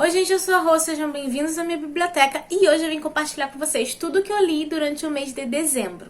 Oi gente, eu sou a Rô, sejam bem-vindos à minha biblioteca e hoje eu vim compartilhar com vocês tudo o que eu li durante o mês de dezembro.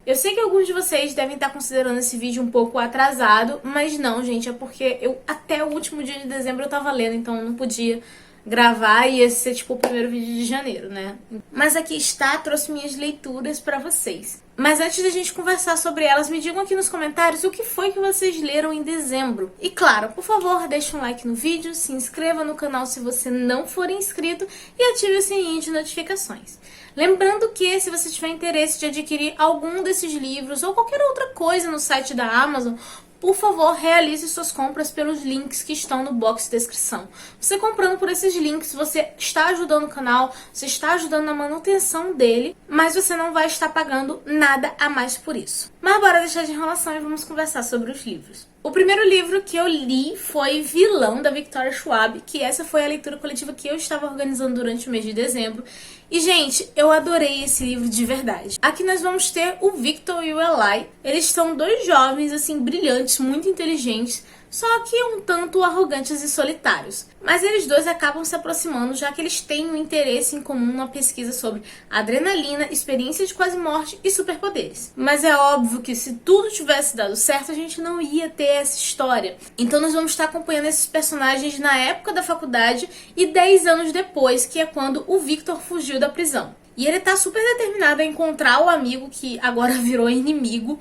Eu sei que alguns de vocês devem estar considerando esse vídeo um pouco atrasado, mas não, gente, é porque até o último dia de dezembro eu tava lendo, então eu não podia gravar e esse ser tipo o primeiro vídeo de janeiro, né? Mas aqui está, trouxe minhas leituras pra vocês. Mas antes da gente conversar sobre elas, me digam aqui nos comentários o que foi que vocês leram em dezembro. E claro, por favor, deixe um like no vídeo, se inscreva no canal se você não for inscrito e ative o sininho de notificações. Lembrando que se você tiver interesse de adquirir algum desses livros ou qualquer outra coisa no site da Amazon, por favor, realize suas compras pelos links que estão no box de descrição. Você comprando por esses links, você está ajudando o canal, você está ajudando na manutenção dele, mas você não vai estar pagando nada a mais por isso. Mas bora deixar de enrolação e vamos conversar sobre os livros. O primeiro livro que eu li foi Vilão, da Victoria Schwab, que essa foi a leitura coletiva que eu estava organizando durante o mês de dezembro. E, gente, eu adorei esse livro de verdade. Aqui nós vamos ter o Victor e o Eli. Eles são dois jovens, assim, brilhantes, muito inteligentes, só que um tanto arrogantes e solitários. Mas eles dois acabam se aproximando, já que eles têm um interesse em comum na pesquisa sobre adrenalina, experiência de quase morte e superpoderes. Mas é óbvio que se tudo tivesse dado certo, a gente não ia ter essa história. Então nós vamos estar acompanhando esses personagens na época da faculdade e 10 anos depois, que é quando o Victor fugiu da prisão. E ele tá super determinado a encontrar o amigo que agora virou inimigo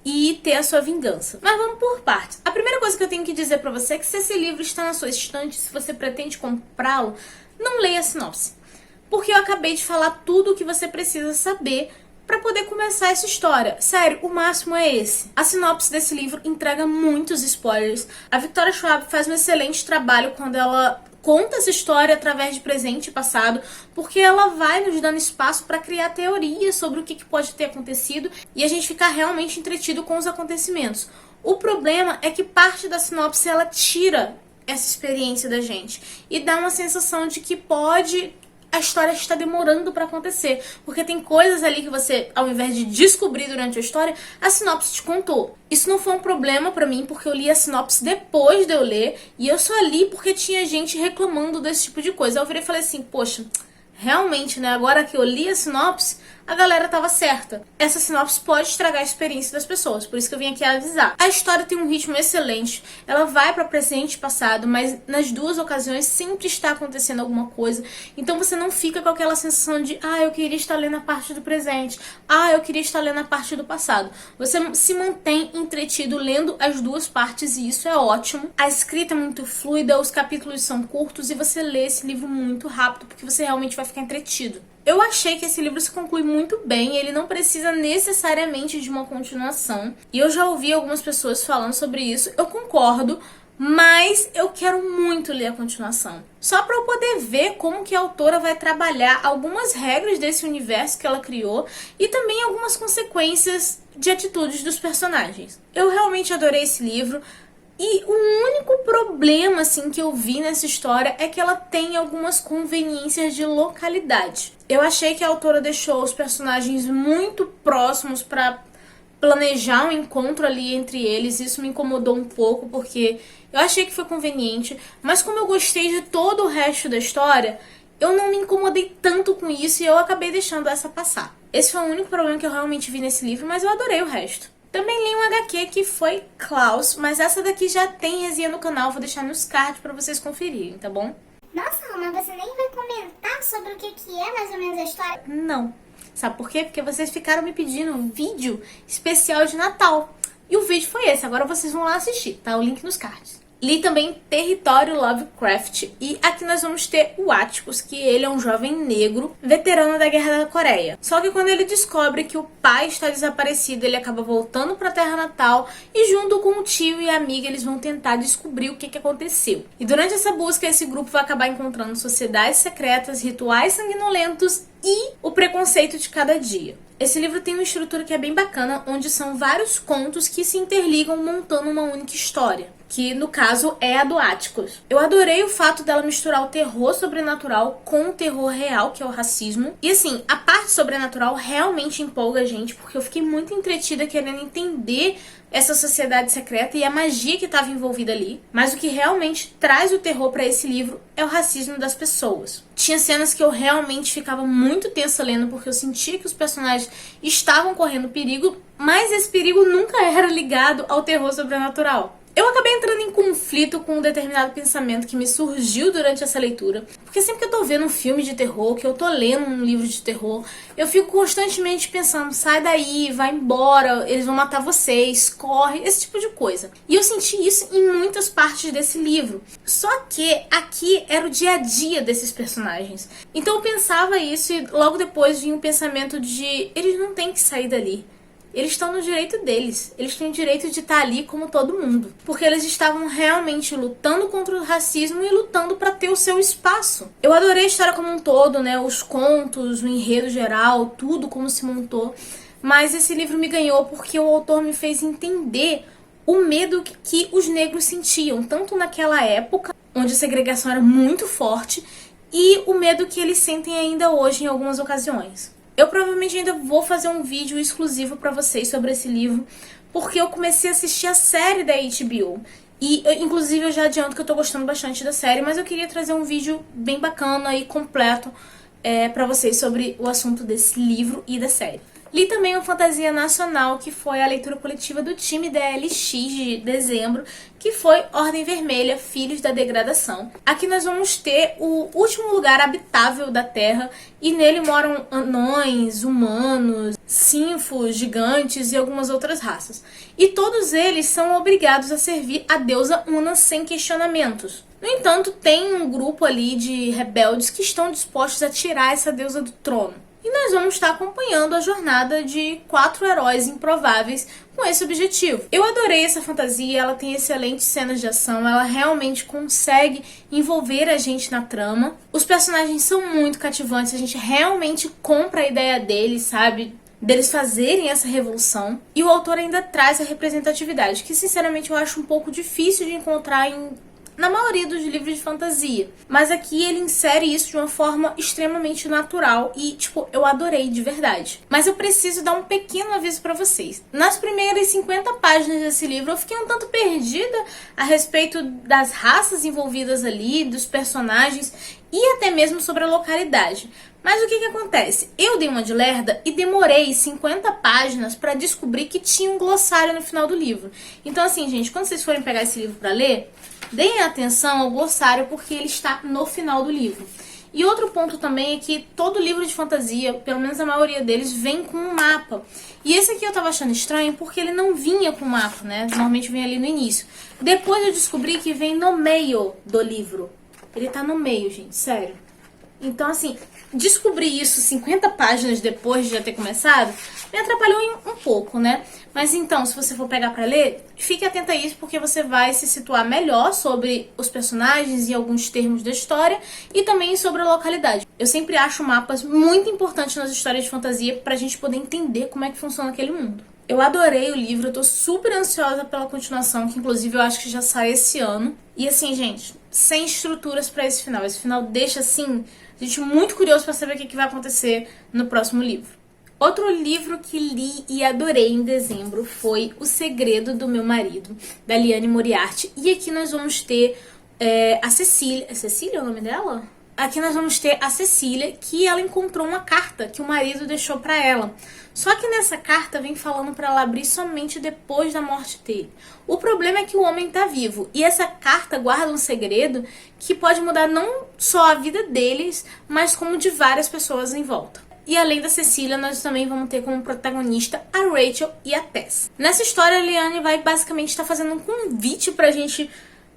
e ter a sua vingança. Mas vamos por partes. A primeira coisa que eu tenho que dizer pra você é que se esse livro está na sua estante, se você pretende comprá-lo, não leia a sinopse. Porque eu acabei de falar tudo o que você precisa saber pra poder começar essa história. Sério, o máximo é esse. A sinopse desse livro entrega muitos spoilers. A Victoria Schwab faz um excelente trabalho quando ela conta essa história através de presente e passado, porque ela vai nos dando espaço para criar teorias sobre o que pode ter acontecido e a gente ficar realmente entretido com os acontecimentos. O problema é que parte da sinopse ela tira essa experiência da gente e dá uma sensação de que a história está demorando para acontecer, porque tem coisas ali que você, ao invés de descobrir durante a história, a sinopse te contou. Isso não foi um problema pra mim, porque eu li a sinopse depois de eu ler, e eu só li porque tinha gente reclamando desse tipo de coisa. Eu virei e falei assim, poxa, realmente, né, agora que eu li a sinopse, a galera tava certa. Essa sinopse pode estragar a experiência das pessoas, por isso que eu vim aqui avisar. A história tem um ritmo excelente, ela vai pra presente e passado, mas nas duas ocasiões sempre está acontecendo alguma coisa, então você não fica com aquela sensação de eu queria estar lendo a parte do presente, eu queria estar lendo a parte do passado. Você se mantém entretido lendo as duas partes e isso é ótimo. A escrita é muito fluida, os capítulos são curtos e você lê esse livro muito rápido, porque você realmente vai ficar entretido. Eu achei que esse livro se conclui muito bem, ele não precisa necessariamente de uma continuação. E eu já ouvi algumas pessoas falando sobre isso, eu concordo, mas eu quero muito ler a continuação. Só para eu poder ver como que a autora vai trabalhar algumas regras desse universo que ela criou e também algumas consequências de atitudes dos personagens. Eu realmente adorei esse livro. E o único problema, assim, que eu vi nessa história é que ela tem algumas conveniências de localidade. Eu achei que a autora deixou os personagens muito próximos pra planejar um encontro ali entre eles. Isso me incomodou um pouco, porque eu achei que foi conveniente. Mas como eu gostei de todo o resto da história, eu não me incomodei tanto com isso e eu acabei deixando essa passar. Esse foi o único problema que eu realmente vi nesse livro, mas eu adorei o resto. Também li um HQ que foi Klaus, mas essa daqui já tem resenha no canal, vou deixar nos cards pra vocês conferirem, tá bom? Nossa, Roma, você nem vai comentar sobre o que é mais ou menos a história? Não. Sabe por quê? Porque vocês ficaram me pedindo um vídeo especial de Natal. E o vídeo foi esse, agora vocês vão lá assistir, tá? O link nos cards. Li também Território Lovecraft e aqui nós vamos ter o Atticus, que ele é um jovem negro, veterano da Guerra da Coreia. Só que quando ele descobre que o pai está desaparecido, ele acaba voltando para a terra natal e junto com o tio e a amiga eles vão tentar descobrir o que aconteceu. E durante essa busca, esse grupo vai acabar encontrando sociedades secretas, rituais sanguinolentos e o preconceito de cada dia. Esse livro tem uma estrutura que é bem bacana, onde são vários contos que se interligam montando uma única história, que no caso é a do Áticos. Eu adorei o fato dela misturar o terror sobrenatural com o terror real, que é o racismo. E assim, a parte sobrenatural realmente empolga a gente, porque eu fiquei muito entretida querendo entender essa sociedade secreta e a magia que estava envolvida ali. Mas o que realmente traz o terror para esse livro é o racismo das pessoas. Tinha cenas que eu realmente ficava muito tensa lendo, porque eu sentia que os personagens estavam correndo perigo, mas esse perigo nunca era ligado ao terror sobrenatural. Eu acabei entrando em conflito com um determinado pensamento que me surgiu durante essa leitura, porque sempre que eu tô vendo um filme de terror, que eu tô lendo um livro de terror, eu fico constantemente pensando, sai daí, vai embora, eles vão matar vocês, corre, esse tipo de coisa. E eu senti isso em muitas partes desse livro. Só que aqui era o dia a dia desses personagens. Então eu pensava isso e logo depois vinha um pensamento de, eles não têm que sair dali. Eles estão no direito deles. Eles têm o direito de estar ali como todo mundo. Porque eles estavam realmente lutando contra o racismo e lutando para ter o seu espaço. Eu adorei a história como um todo, né? Os contos, o enredo geral, tudo como se montou. Mas esse livro me ganhou porque o autor me fez entender o medo que os negros sentiam. Tanto naquela época, onde a segregação era muito forte, e o medo que eles sentem ainda hoje em algumas ocasiões. Eu provavelmente ainda vou fazer um vídeo exclusivo pra vocês sobre esse livro, porque eu comecei a assistir a série da HBO. E, inclusive, eu já adianto que eu tô gostando bastante da série, mas eu queria trazer um vídeo bem bacana e completo pra vocês sobre o assunto desse livro e da série. Li também uma fantasia nacional, que foi a leitura coletiva do time DLX de dezembro, que foi Ordem Vermelha, Filhos da Degradação. Aqui nós vamos ter o último lugar habitável da Terra, e nele moram anões, humanos, sinfos, gigantes e algumas outras raças. E todos eles são obrigados a servir a deusa Una sem questionamentos. No entanto, tem um grupo ali de rebeldes que estão dispostos a tirar essa deusa do trono. E nós vamos estar acompanhando a jornada de 4 heróis improváveis com esse objetivo. Eu adorei essa fantasia, ela tem excelentes cenas de ação, ela realmente consegue envolver a gente na trama. Os personagens são muito cativantes, a gente realmente compra a ideia deles, sabe? Deles fazerem essa revolução. E o autor ainda traz a representatividade, que sinceramente eu acho um pouco difícil de encontrar na maioria dos livros de fantasia. Mas aqui ele insere isso de uma forma extremamente natural e, tipo, eu adorei de verdade. Mas eu preciso dar um pequeno aviso pra vocês. Nas primeiras 50 páginas desse livro eu fiquei um tanto perdida a respeito das raças envolvidas ali, dos personagens e até mesmo sobre a localidade. Mas o que acontece? Eu dei uma de lerda e demorei 50 páginas pra descobrir que tinha um glossário no final do livro. Então assim, gente, quando vocês forem pegar esse livro pra ler, deem atenção ao glossário porque ele está no final do livro. E outro ponto também é que todo livro de fantasia, pelo menos a maioria deles, vem com um mapa. E esse aqui eu tava achando estranho porque ele não vinha com mapa, né? Normalmente vem ali no início. Depois eu descobri que vem no meio do livro. Ele tá no meio, gente, sério. Então, assim, descobrir isso 50 páginas depois de já ter começado me atrapalhou um pouco, né? Mas então, se você for pegar pra ler, fique atenta a isso porque você vai se situar melhor sobre os personagens e alguns termos da história e também sobre a localidade. Eu sempre acho mapas muito importantes nas histórias de fantasia pra gente poder entender como é que funciona aquele mundo. Eu adorei o livro, eu tô super ansiosa pela continuação, que inclusive eu acho que já sai esse ano. E assim, gente, sem estruturas pra esse final. Esse final deixa, assim, a gente muito curioso pra saber o que vai acontecer no próximo livro. Outro livro que li e adorei em dezembro foi O Segredo do Meu Marido, da Liane Moriarty. E aqui nós vamos ter a Cecília. É Cecília o nome dela? Aqui nós vamos ter a Cecília, que ela encontrou uma carta que o marido deixou pra ela. Só que nessa carta vem falando pra ela abrir somente depois da morte dele. O problema é que o homem tá vivo. E essa carta guarda um segredo que pode mudar não só a vida deles, mas como de várias pessoas em volta. E além da Cecília, nós também vamos ter como protagonista a Rachel e a Tess. Nessa história, a Liane vai basicamente estar fazendo um convite pra gente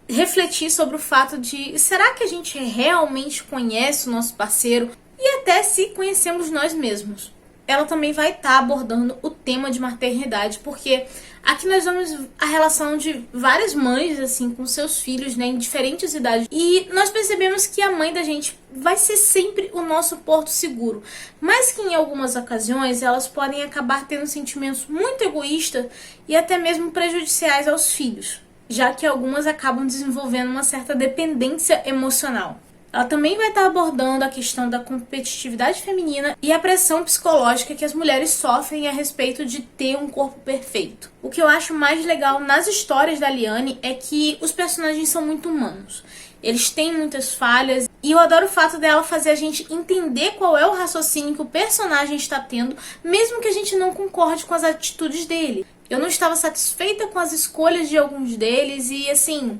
refletir sobre o fato de será que a gente realmente conhece o nosso parceiro e até se conhecemos nós mesmos. Ela também vai estar abordando o tema de maternidade, porque aqui nós vemos a relação de várias mães assim com seus filhos, né, em diferentes idades. E nós percebemos que a mãe da gente vai ser sempre o nosso porto seguro, mas que em algumas ocasiões elas podem acabar tendo sentimentos muito egoístas e até mesmo prejudiciais aos filhos, já que algumas acabam desenvolvendo uma certa dependência emocional. Ela também vai estar abordando a questão da competitividade feminina e a pressão psicológica que as mulheres sofrem a respeito de ter um corpo perfeito. O que eu acho mais legal nas histórias da Liane é que os personagens são muito humanos. Eles têm muitas falhas e eu adoro o fato dela fazer a gente entender qual é o raciocínio que o personagem está tendo, mesmo que a gente não concorde com as atitudes dele. Eu não estava satisfeita com as escolhas de alguns deles e, assim,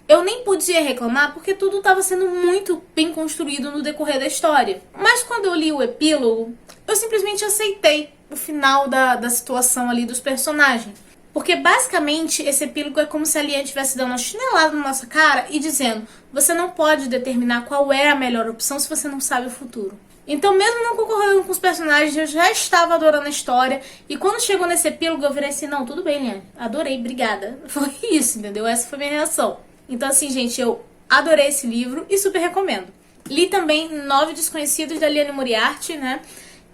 eu nem podia reclamar porque tudo estava sendo muito bem construído no decorrer da história. Mas quando eu li o epílogo, eu simplesmente aceitei o final da situação ali dos personagens. Porque basicamente esse epílogo é como se a Liane estivesse dando uma chinelada na nossa cara e dizendo: você não pode determinar qual é a melhor opção se você não sabe o futuro. Então, mesmo não concordando com os personagens, eu já estava adorando a história. E quando chegou nesse epílogo, eu virei assim: não, tudo bem, Liane, adorei, obrigada. Foi isso, entendeu? Essa foi a minha reação. Então, assim, gente, eu adorei esse livro e super recomendo. Li também 9 Desconhecidos, da Liane Moriarty, né?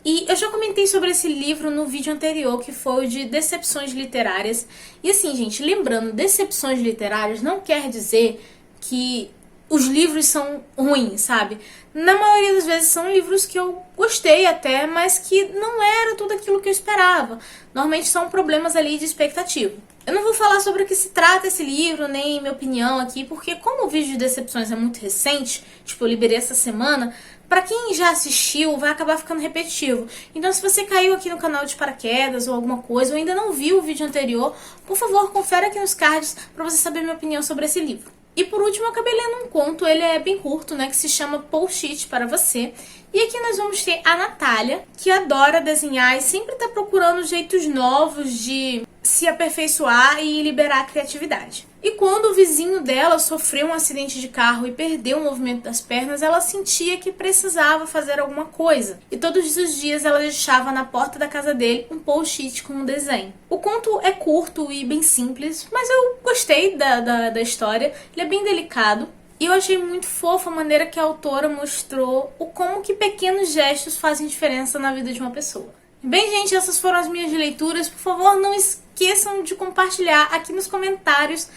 E eu já comentei sobre esse livro no vídeo anterior, que foi o de decepções literárias. E assim, gente, lembrando, decepções literárias não quer dizer que os livros são ruins, sabe? Na maioria das vezes são livros que eu gostei até, mas que não era tudo aquilo que eu esperava. Normalmente são problemas ali de expectativa. Eu não vou falar sobre o que se trata esse livro, nem minha opinião aqui, porque como o vídeo de decepções é muito recente, tipo, eu liberei essa semana, pra quem já assistiu, vai acabar ficando repetitivo. Então, se você caiu aqui no canal de paraquedas ou alguma coisa, ou ainda não viu o vídeo anterior, por favor, confere aqui nos cards pra você saber minha opinião sobre esse livro. E por último, eu acabei lendo um conto, ele é bem curto, né, que se chama Post-it para você. E aqui nós vamos ter a Natália, que adora desenhar e sempre tá procurando jeitos novos de se aperfeiçoar e liberar a criatividade. E quando o vizinho dela sofreu um acidente de carro e perdeu o movimento das pernas, ela sentia que precisava fazer alguma coisa. E todos os dias ela deixava na porta da casa dele um post-it com um desenho. O conto é curto e bem simples, mas eu gostei da história. Ele é bem delicado. E eu achei muito fofa a maneira que a autora mostrou o como que pequenos gestos fazem diferença na vida de uma pessoa. Bem, gente, essas foram as minhas leituras. Por favor, não esqueçam de compartilhar aqui nos comentários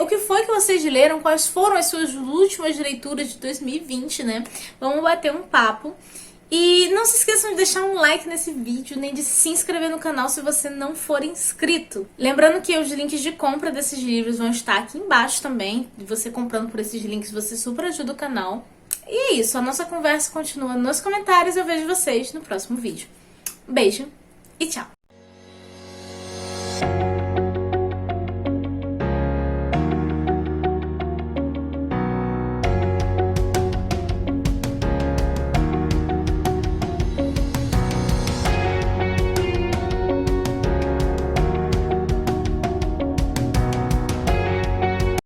o que foi que vocês leram, quais foram as suas últimas leituras de 2020, né? Vamos bater um papo. E não se esqueçam de deixar um like nesse vídeo, nem de se inscrever no canal se você não for inscrito. Lembrando que os links de compra desses livros vão estar aqui embaixo também. E você comprando por esses links, você super ajuda o canal. E é isso, a nossa conversa continua nos comentários. Eu vejo vocês no próximo vídeo. Beijo e tchau!